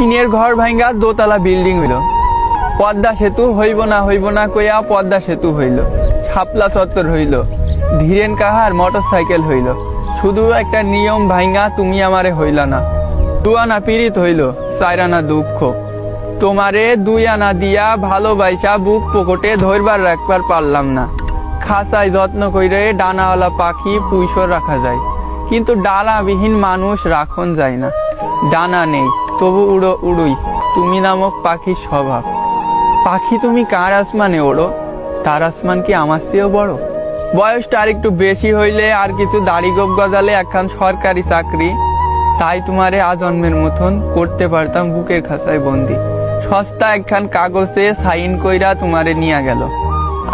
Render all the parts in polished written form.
টিনের ঘর ভাঙ্গা দোতলা বিল্ডিং হইল। পদ্মা সেতু হইব না কইয়া পদ্মা সেতু হইল। ছাপলা চত্বর হইল। ধীরেন কাহার মোটরসাইকেল হইল। শুধু একটা নিয়ম ভাঙ্গা তুমি আমারে হইলা না। 2 আনা পীড়িত হইল, 4 আনা দুঃখ। তোমারে 2 আনা দিয়া ভালোবাসা বুক পকেটে ধরবার রাখবার পারলাম না। খাঁচায় যত্ন কইরে ডানাওয়ালা পাখি পুইশর রাখা যায়, কিন্তু ডানাবিহীন মানুষ রাখন যায় না। ডানা নেই তবু উড়োই তুমি নামক পাখির স্বভাব। পাখি তুমি কার আসমানে ওড়ো? তার আসমান কি আমার চেয়েও বড়? বয়সটা আর একটু বেশি হইলে আর কিছু দাড়ি গোপ গজালে একখান সরকারি চাকরি, তাই তোমারে আজন্মের মতন করতে পারতাম বুকের খাঁচায় বন্দি। সস্তা একখান কাগজে সাইন কইরা তোমারে নিয়ে গেল।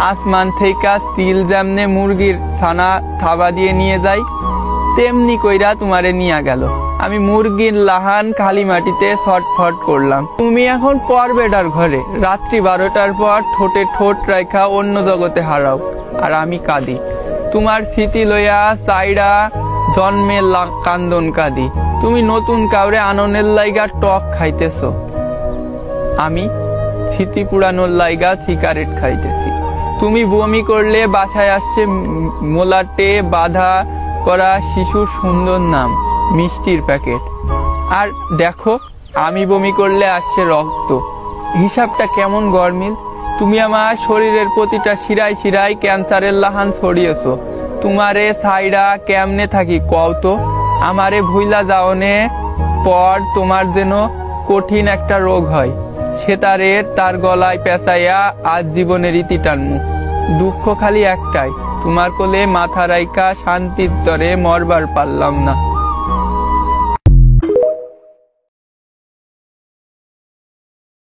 আসমান থেকে তিল যেমনে মুরগির ছানা থাবা দিয়ে নিয়ে যায়, তেমনি কইরা তোমারে নিয়ে গেল। আমি মুরগির লাহান খালি মাটিতে ছটফট করলাম। তুমি এখন পরবেটার ঘরে রাত্রি 12টার পর ঠোঁটে ঠোঁট রেখা অন্য জগতে হারাও, আর আমি কাঁদি। তোমার স্মৃতি লইয়া চাইরা জন্মের কান্দন কাঁদি। তুমি নতুন কাউরে আননের লাইগা টক খাইতেছ, আমি স্মৃতি পুরানোর লাইগা সিগারেট খাইতেছি। তুমি বমি করলে বাসায় আসছে মোলাটে বাধা করা শিশুর সুন্দর নাম মিষ্টির প্যাকেট। আর দেখো আমি বমি করলে আসছে রক্ত। হিসাবটা কেমন গরমিল? তুমি আমার শরীরের প্রতিটা শিরায় শিরায় ক্যান্সারের লাহান ছড়িয়েছো। তোমারে সাইডা কেমনে থাকি কও তো? আমারে ভুইলা যাওনে পর তোমার যেন কঠিন একটা রোগ হয়, সেতারের তার গলায় পেঁচাইয়া আজ জীবনের ইতি টানমু। দুঃখ খালি একটাই, তোমার কোলে মাথা রাইখা শান্তির তরে মরবার পারলাম না।